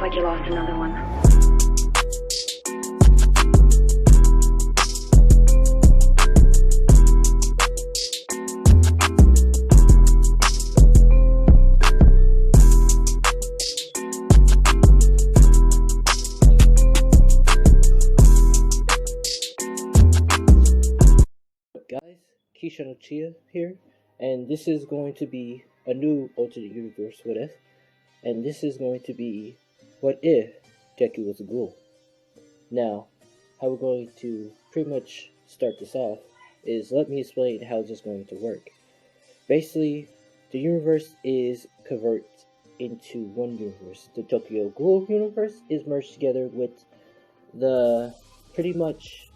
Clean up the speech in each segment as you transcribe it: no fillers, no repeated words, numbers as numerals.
like you lost another one. Guys, Keisha Chia here, and this is going to be a new alternate universe What If, and this is going to be What If Deku was a ghoul. Now, how we're going to pretty much start this off is let me explain how this is going to work. Basically, the universe is converted into one universe. The Tokyo Ghoul universe is merged together with the pretty much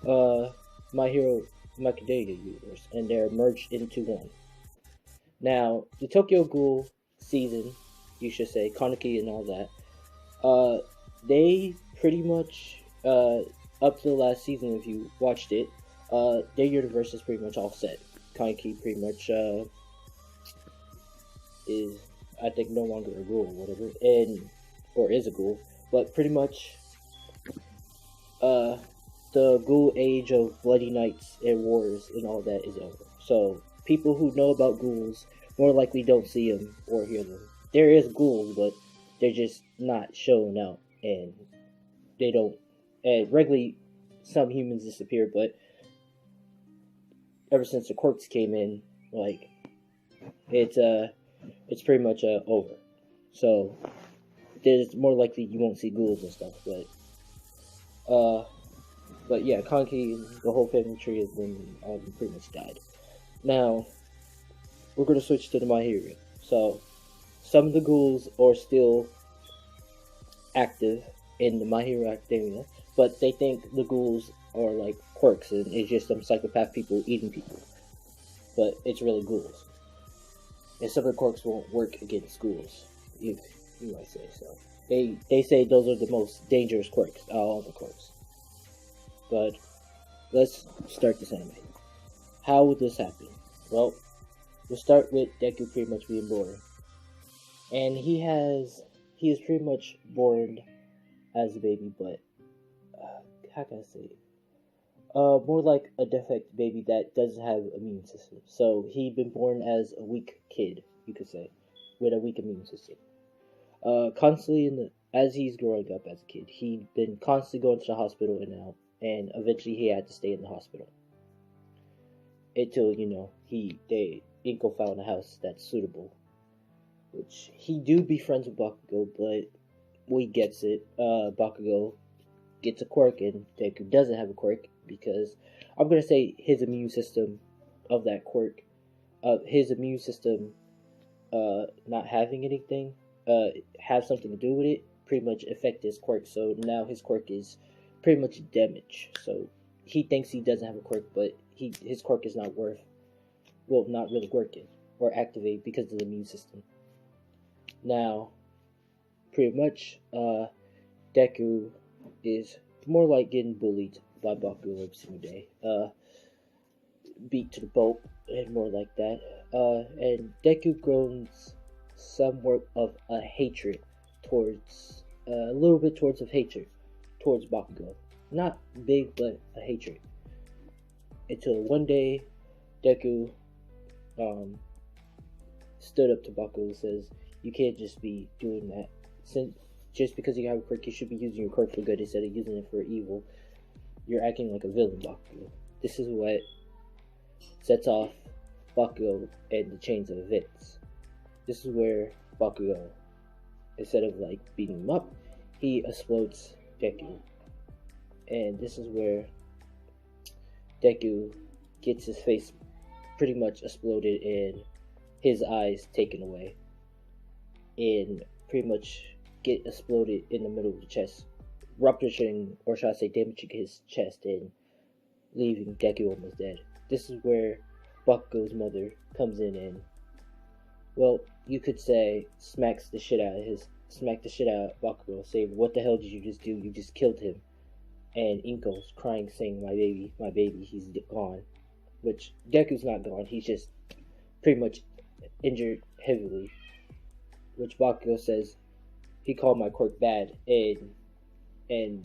My Hero Macadamia universe, and they're merged into one. Now, the Tokyo Ghoul season, you should say, Kaneki and all that, they pretty much, up to the last season, if you watched it, their universe is pretty much all set. Kaneki pretty much, is, I think, no longer a ghoul or whatever, or is a ghoul, but pretty much, the ghoul age of bloody nights and wars and all that is over. So, people who know about ghouls more likely don't see them or hear them. There is ghouls, but they're just not shown out, and they don't. And regularly, some humans disappear, but ever since the quirks came in, like it's pretty much over. So, there's more likely you won't see ghouls and stuff, But yeah, Kaneki and the whole family tree has been pretty much died. Now, we're going to switch to the My Hero. So, some of the ghouls are still active in the My Hero Academia, but they think the ghouls are like quirks and it's just some psychopath people eating people. But it's really ghouls. And some of the quirks won't work against ghouls, you might say so. They say those are the most dangerous quirks out of all the quirks. But let's start this anime. How would this happen? Well, we'll start with Deku pretty much being born. And he is pretty much born as a baby, but how can I say it? More like a defect baby that doesn't have an immune system. So he'd been born as a weak kid, you could say, with a weak immune system. Constantly as he's growing up as a kid, he'd been constantly going to the hospital and out. And eventually he had to stay in the hospital. Until, Inko found a house that's suitable. Which, he do be friends with Bakugo, but we gets it. Bakugo gets a quirk and Deku doesn't have a quirk because, I'm gonna say his immune system of that quirk, his immune system, not having anything, have something to do with it, pretty much affect his quirk, so now his quirk is pretty much damage. So he thinks he doesn't have a quirk, but his quirk is not really working or activate because of the immune system. Now, pretty much, Deku is more like getting bullied by Bakugo every single day. Beat to the pulp and more like that. And Deku grows somewhat of a hatred towards Bakugo. Not big, but a hatred. Until one day, Deku stood up to Bakugo and says, "You can't just be doing that. Just because you have a quirk, you should be using your quirk for good instead of using it for evil. You're acting like a villain, Bakugo." This is what sets off Bakugo and the chains of events. This is where Bakugo, instead of beating him up, he explodes Deku. And this is where Deku gets his face pretty much exploded and his eyes taken away. And pretty much get exploded in the middle of the chest, rupturing, or should I say damaging his chest and leaving Deku almost dead. This is where Bakugo's mother comes in and, well, you could say smacks the shit out of Bakugo, saying, "What the hell did you just do? You just killed him." And Inko's crying, saying, my baby, he's gone." Which, Deku's not gone, he's just pretty much injured heavily. Which Bakugo says, he called my quirk bad, and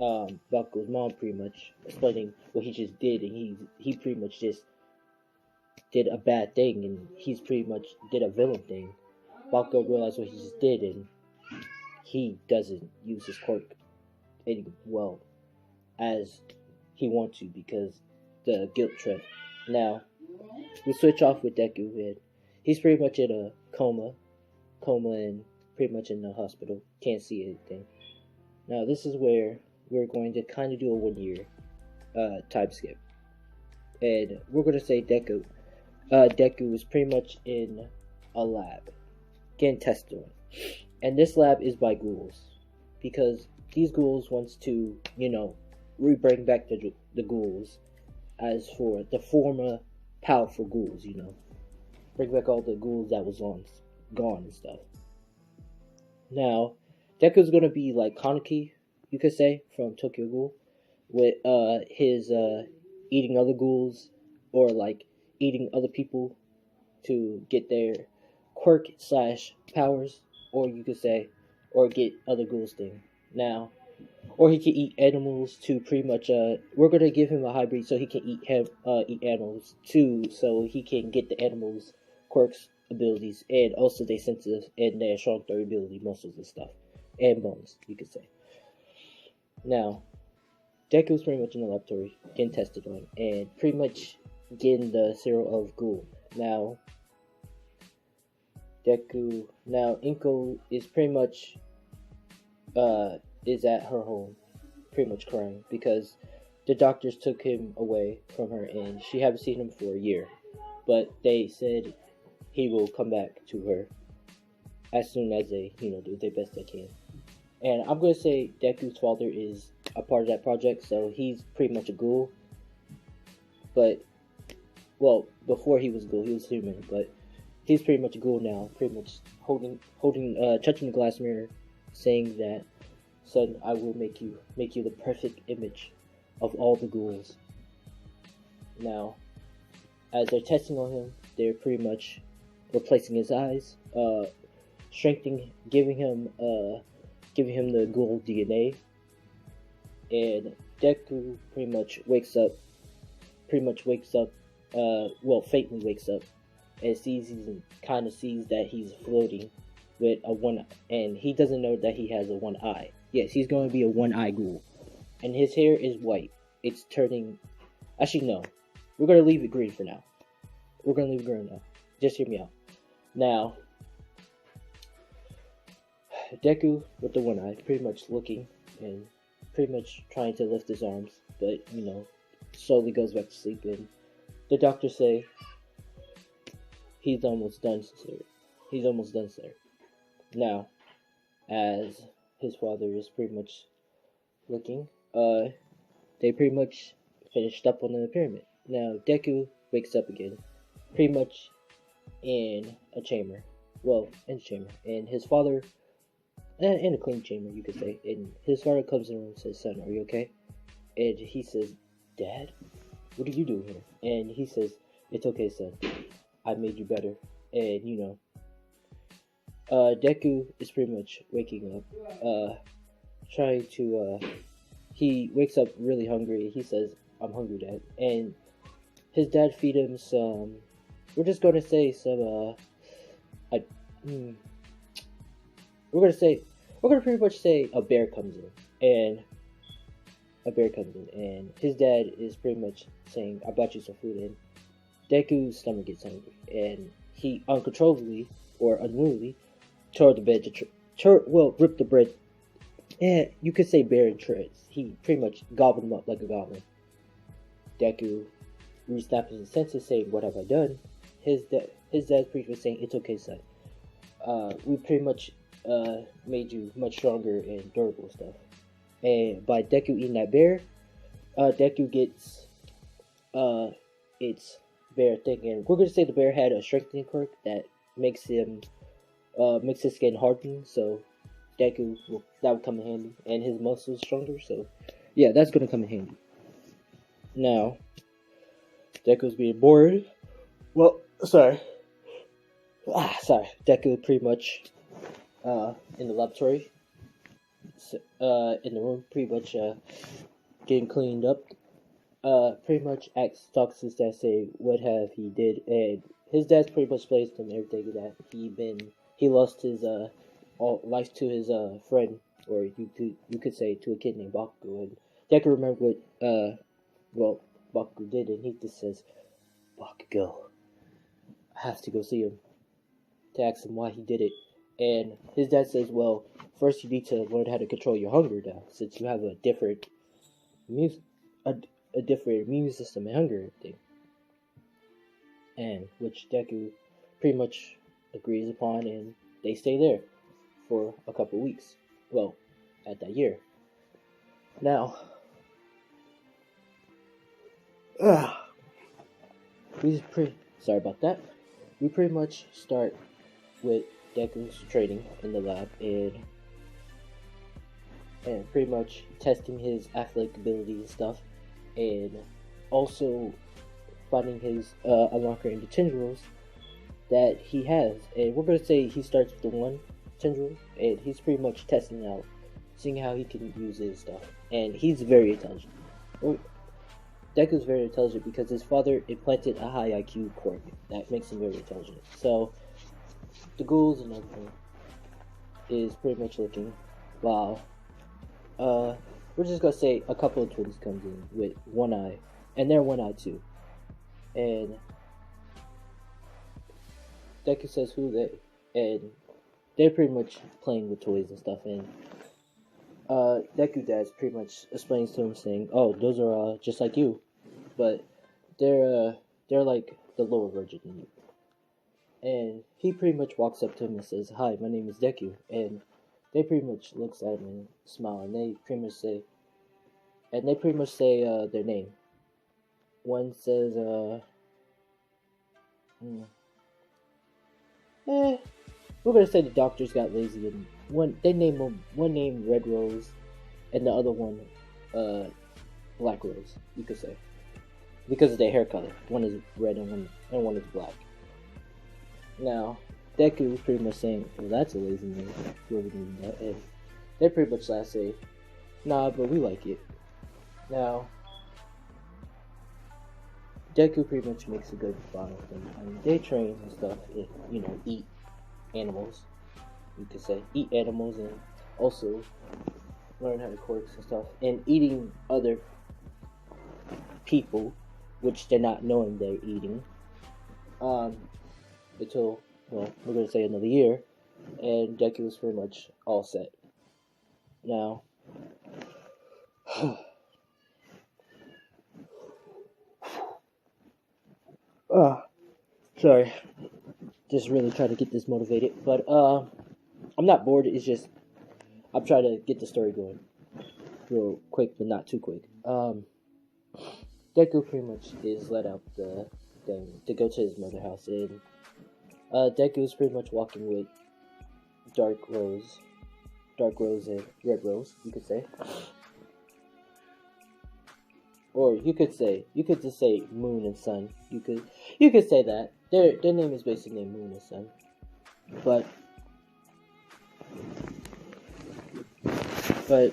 Bakugo's mom pretty much explaining what he just did, and he pretty much just did a bad thing, and he's pretty much did a villain thing. Bakugo realized what he just did, and he doesn't use his quirk any well as he wants to because the guilt trip. Now we switch off with Deku, and he's pretty much in a coma, and pretty much in the hospital. Can't see anything. Now this is where we're going to kind of do a 1 year time skip, and we're going to say Deku is pretty much in a lab getting tested on, and this lab is by ghouls because these ghouls wants to, bring back the ghouls as for the former powerful ghouls, bring back all the ghouls that was gone and stuff. Now, Deku's gonna be like Kaneki, you could say, from Tokyo Ghoul, with his eating other ghouls or like eating other people to get their quirk / powers, or you could say, or get other ghouls thing. Now, or he can eat animals to pretty much. We're gonna give him a hybrid so he can eat animals too, so he can get the animals' quirks, abilities, and also their senses and their strong durability, muscles and stuff, and bones, you could say. Now, Deku's pretty much in the laboratory getting tested on, and pretty much getting the serum of ghoul. Now, Inko is pretty much is at her home, pretty much crying because the doctors took him away from her, and she haven't seen him for a year. But they said he will come back to her as soon as they, do their best they can. And I'm gonna say Deku's father is a part of that project, so he's pretty much a ghoul. But, well, before he was a ghoul, he was human, but he's pretty much a ghoul now, pretty much touching the glass mirror, saying that, "Son, I will make you the perfect image of all the ghouls." Now, as they're testing on him, they're pretty much replacing his eyes, strengthening, giving him the ghoul DNA, and Deku pretty much wakes up, faintly wakes up, and sees that he's floating with a one, and he doesn't know that he has a one eye. Yes, he's going to be a one-eye ghoul, and his hair is white. It's turning. Actually, no, we're going to leave it green for now. Just hear me out. Now, Deku with the one eye, pretty much looking and pretty much trying to lift his arms, but slowly goes back to sleep. And the doctors say he's almost done, sir. Now, as his father is pretty much looking, they pretty much finished up on the pyramid. Now, Deku wakes up again, pretty much in a chamber. And his father, in a clean chamber, you could say. And his father comes in and says, "Son, are you okay?" And he says, "Dad, what are you doing here?" And he says, "It's okay, son. I made you better." And Deku is pretty much waking up, trying to, he wakes up really hungry. He says, "I'm hungry, Dad." And his dad feed him some, we're gonna pretty much say a bear comes in, and his dad is pretty much saying, "I bought you some food," and Deku's stomach gets hungry, and he uncontrollably, or unruly, tore the bed ripped the bread. Yeah, you could say bear in shreds. He pretty much gobbled him up like a goblin. Deku resnaps his senses, saying, "What have I done?" His dad's pretty much saying, "It's okay, son. We pretty much made you much stronger and durable stuff." And by Deku eating that bear, Deku gets its bear thing, and we're gonna say the bear had a strengthening quirk that makes his skin harden, so that would come in handy, and his muscles stronger, so yeah, that's gonna come in handy. Now, Deku's being bored. Deku pretty much in the laboratory, in the room, pretty much getting cleaned up. Pretty much talks to his dad, say what have he did, and his dad's pretty much explains to him everything that he lost his all life to his friend, or you could say to a kid named Baku, and Deku remember what Baku did, and he just says, Bakugo, I have to go see him to ask him why he did it. And his dad says, well, first you need to learn how to control your hunger now, since you have a different a different immune system and hunger thing. And which Deku pretty much agrees upon, and they stay there for a couple weeks. Well, at that year. Now, sorry about that. We pretty much start with Deku's training in the lab and pretty much testing his athletic ability and stuff, and also finding his unlocking the tendrils that he has. And we're gonna say he starts with the one tendril, and he's pretty much testing out, seeing how he can use his stuff. And he's very intelligent. Deku's very intelligent because his father implanted a high IQ quirk that makes him very intelligent. So the ghouls and everything is pretty much looking wow. We're just gonna say a couple of twins comes in with one eye, and they're one eye too. And Deku says who they, and they're pretty much playing with toys and stuff. And Deku Dad's pretty much explains to him, saying, "Oh, those are just like you, but they're like the lower version of you." And he pretty much walks up to him and says, "Hi, my name is Deku." And they pretty much looks at him and smile, and they pretty much say their name. One says, we're gonna say the doctors got lazy, and one named Red Rose, and the other one, Black Rose, you could say, because of their hair color. One is red and one is black. Now, Deku was pretty much saying, well, that's a lazy name, whoever named that, and they pretty much last say, nah, but we like it. Now, Deku pretty much makes a good bond with them. I mean, they train and stuff, and, eat animals, you could say, eat animals, and also learn how to quirks and stuff, and eating other people, which they're not knowing they're eating, until, well, we're going to say another year, and Deku is pretty much all set. Now, sorry, just really trying to get this motivated, but, I'm not bored, it's just, I'm trying to get the story going real quick, but not too quick. Deku pretty much is let out the thing to go to his mother's house, and Deku is pretty much walking with Dark Rose and Red Rose, you could say. Or you could just say Moon and Sun. You could say that. Their name is basically named Moon and Sun. But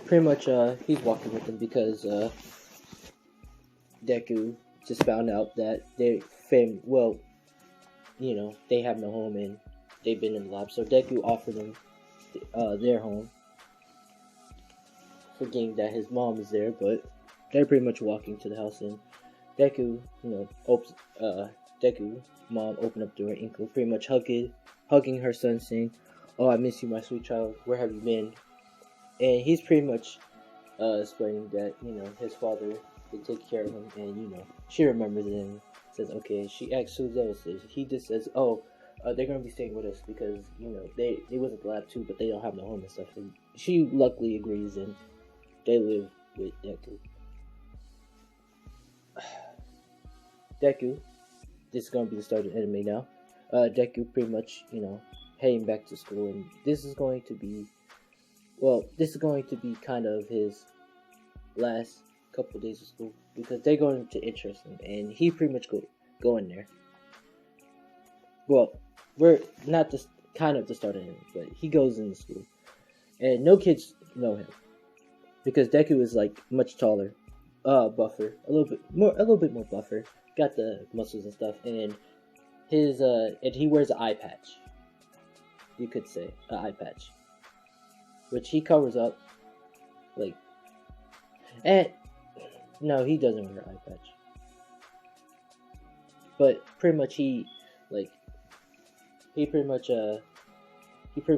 pretty much he's walking with them because Deku just found out that their family, well, they have no home and they've been in the lab. So Deku offered them their home, forgetting that his mom is there, but they're pretty much walking to the house, and Deku, Deku mom opened up the door and pretty much hugging her son, saying, "Oh, I miss you, my sweet child. Where have you been?" And he's pretty much explaining that his father did take care of him, and she remembers it and says, "Okay." She asks who else is. He just says, "Oh, they're gonna be staying with us because they was at the lab too, but they don't have no home and stuff." And she luckily agrees, and they live with Deku. Deku, this is gonna be the start of the anime now. Deku pretty much, heading back to school, and this is going to be kind of his last couple of days of school, because they're going to interest him, and he pretty much going there. Well, we're not just kind of the start of him, but he goes into school, and no kids know him because Deku is like much taller, buffer, a little bit more buffer, got the muscles and stuff, and and he wears an eye patch. You could say an eye patch, which he covers up, like, and no, he doesn't wear an eye patch, but pretty much he pretty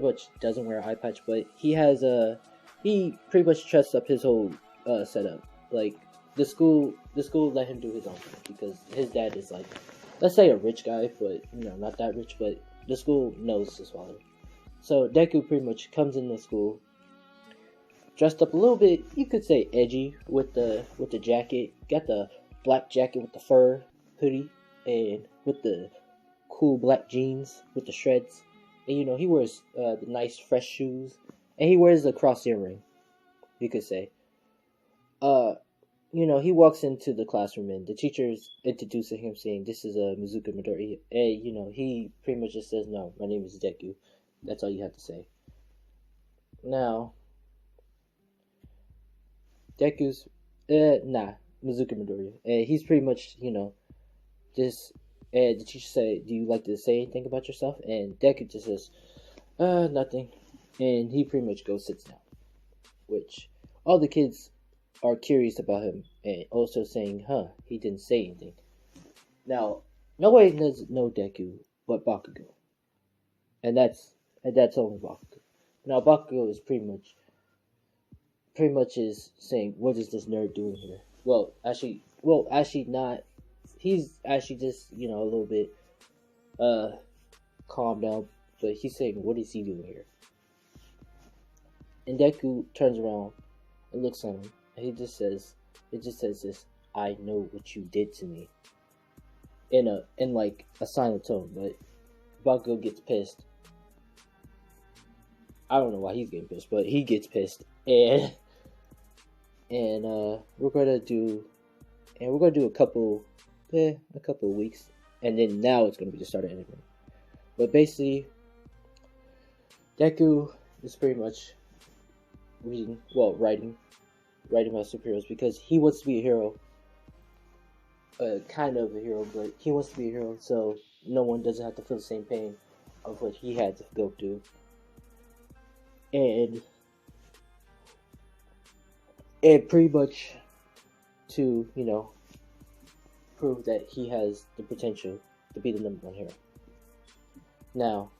much doesn't wear an eye patch, but he pretty much trusts up his whole setup. Like the school let him do his own thing because his dad is like, let's say a rich guy, but not that rich, but the school knows his father. So Deku pretty much comes into school dressed up a little bit, you could say edgy with the jacket. Got the black jacket with the fur hoodie and with the cool black jeans with the shreds. And he wears the nice fresh shoes, and he wears the cross earring, you could say. He walks into the classroom and the teacher's introducing him saying, "This is a Mizuka Midori." And, he pretty much just says, "No, my name is Deku." That's all you have to say. Now, Deku's, Mizuka Midori. And he's pretty much, just, and the teacher said, "Do you like to say anything about yourself?" And Deku just says, nothing. And he pretty much goes sits down. Which, all the kids are curious about him and also saying, he didn't say anything. Now, nobody does know Deku but Bakugo. And that's only Bakugo. Now, Bakugo is pretty much is saying, "What is this nerd doing here?" Well, actually not. He's actually just, a little bit, calmed down, but he's saying, "What is he doing here?" And Deku turns around and looks at him, and it just says this, "I know what you did to me," in like a silent tone, but Bakugo gets pissed. I don't know why he's getting pissed, but he gets pissed, and we're gonna do a couple of weeks, and then now it's gonna be the start of anime. But basically, Deku is pretty much writing about superheroes because he wants to be a hero, kind of a hero, but he wants to be a hero so no one doesn't have to feel the same pain of what he had to go through. And pretty much to, prove that he has the potential to be the number one hero. Now,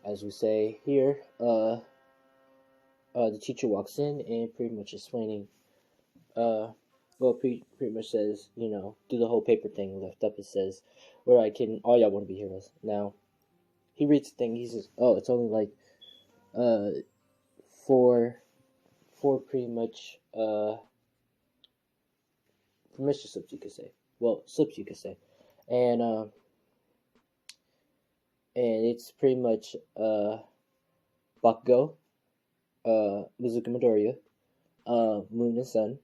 as we say here, the teacher walks in and pretty much explaining, pretty much says, do the whole paper thing left up. It says, all y'all want to be heroes. Now, he reads the thing, he says, it's only like, four pretty much, permission slips, you could say. Well, slips, you could say. And it's pretty much, Bakugo, Mizuka Midoriya, Moon and Sun,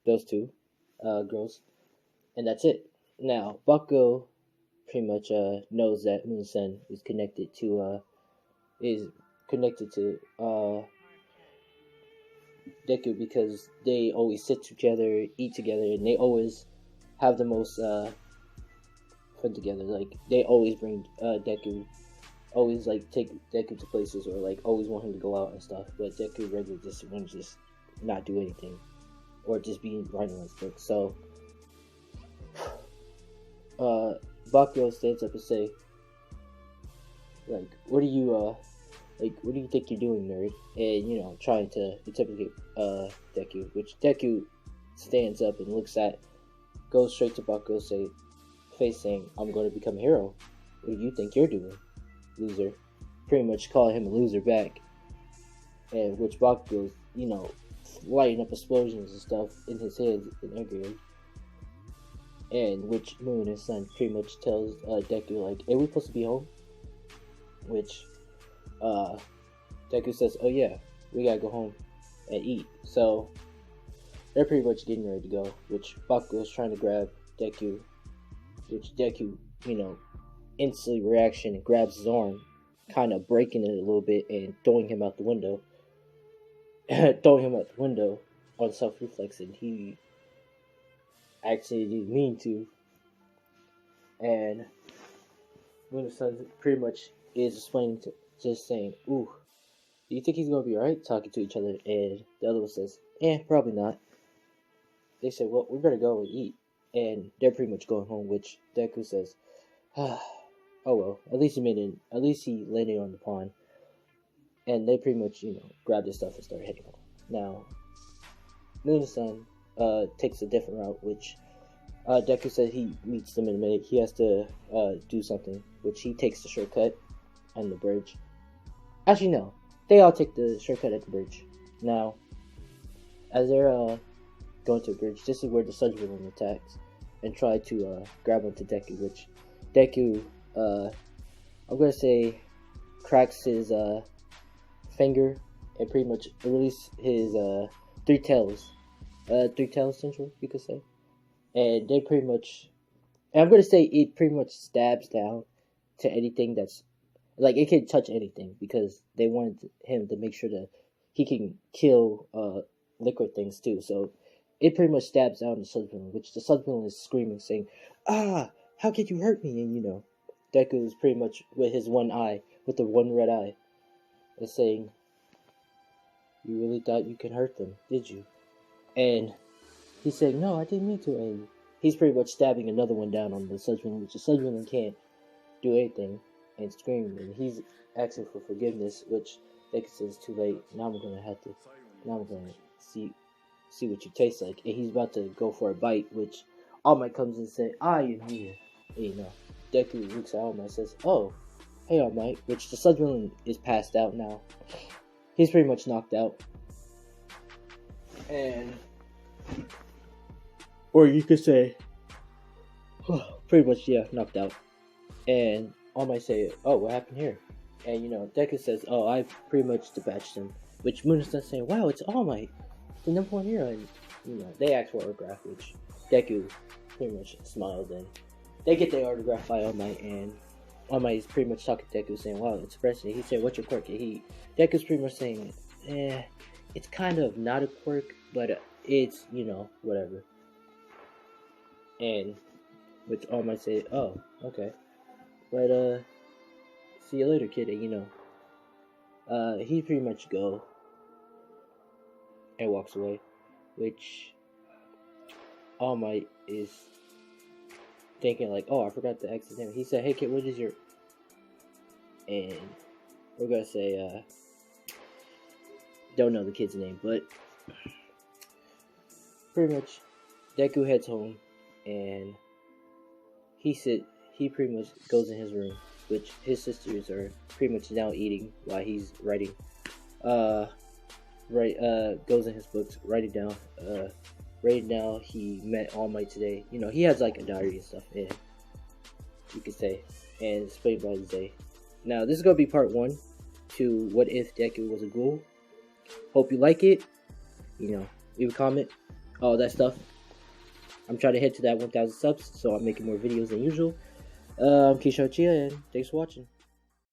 those two, girls, and that's it. Now, Bakugo pretty much, knows that Moon and Sun is connected to, Deku because they always sit together, eat together, and they always have the most fun together. Like they always bring Deku, always like take Deku to places or like always want him to go out and stuff. But Deku regularly just wants to just not do anything or just be writing on his book. So Bakugo stands up and say, like, what do you think you're doing, nerd? And, trying to intimidate Deku, which Deku stands up and goes straight to Bakugo's face saying, "I'm going to become a hero. What do you think you're doing, loser?" Pretty much calling him a loser back. And which Bakugo's, lighting up explosions and stuff in his head in anger. And which Moon and Sun pretty much tells Deku, like, "Hey, we're supposed to be home?" Which Deku says, "Oh yeah, we gotta go home and eat." So they're pretty much getting ready to go, which Bakugo is trying to grab Deku, which Deku, instantly reaction and grabs his arm kind of breaking it a little bit and throwing him out the window. Throwing him out the window on self-reflex, and he actually didn't mean to. And when the son pretty much is explaining to, just saying, "Ooh, do you think he's gonna be alright?" Talking to each other, and the other one says, probably not." They said, "Well, we better go and eat," and they're pretty much going home. Which Deku says, "Oh well, at least he made it. At least he landed on the pond." And they pretty much, grab their stuff and start heading home. Now, Moon and Sun takes a different route, which Deku said he meets them in a minute. He has to do something, which he takes the shortcut on the bridge. Actually, no. They all take the shortcut at the bridge. Now, as they're going to the bridge, this is where the Sun Villain attacks and try to grab onto Deku, which Deku, I'm going to say, cracks his finger and pretty much release his three tails syndrome, you could say. And they pretty much, and I'm gonna say it pretty much stabs down to anything that's like it can touch anything, because they wanted him to make sure that he can kill liquid things too. So it pretty much stabs down the Sun Villain, which the Sun Villain is screaming, saying, "Ah, how could you hurt me?" And Deku is pretty much with his one eye, with the one red eye, is saying, "You really thought you could hurt them, did you?" And he's saying, "No, I didn't mean to." And he's pretty much stabbing another one down on the Sun Villain, which the Sun Villain can't do anything, and screaming. And he's asking for forgiveness, which Deku says, "Too late. Now I'm gonna see what you taste like." And he's about to go for a bite, which All Might comes and says, "I am here." And, Deku looks at All Might and says, "Oh, hey All Might," which the Sun Villain is passed out now. He's pretty much knocked out. And, or you could say, pretty much, yeah, knocked out. And All Might say, "Oh, what happened here?" And, Deku says, "Oh, I've pretty much dispatched him." Which Moon is saying, "Wow, it's All Might, the number one hero." And, they ask for autograph, which Deku pretty much smiled, and they get their autograph by All Might, and All Might is pretty much talking to Deku, saying, "Wow, it's impressive." He said, "What's your quirk?" And Deku's pretty much saying, it's kind of not a quirk, but it's, whatever. And which All Might say, "Oh, okay. But, see you later, kid." And, he pretty much go and walks away, which All Might is thinking like, "Oh, I forgot to ask his name." He said, "Hey, kid, what is your..." And we're gonna say, don't know the kid's name, but pretty much Deku heads home, and he pretty much goes in his room, which his sisters are pretty much now eating while he's writing. Goes in his books, writing down. Right now, he met All Might today. He has like a diary and stuff, and you could say, and explain about his day. Now, this is gonna be part 1 to what if Deku was a ghoul. Hope you like it. Leave a comment, all that stuff. I'm trying to head to that 1,000 subs, so I'm making more videos than usual. I'm Keisha Chia, and thanks for watching.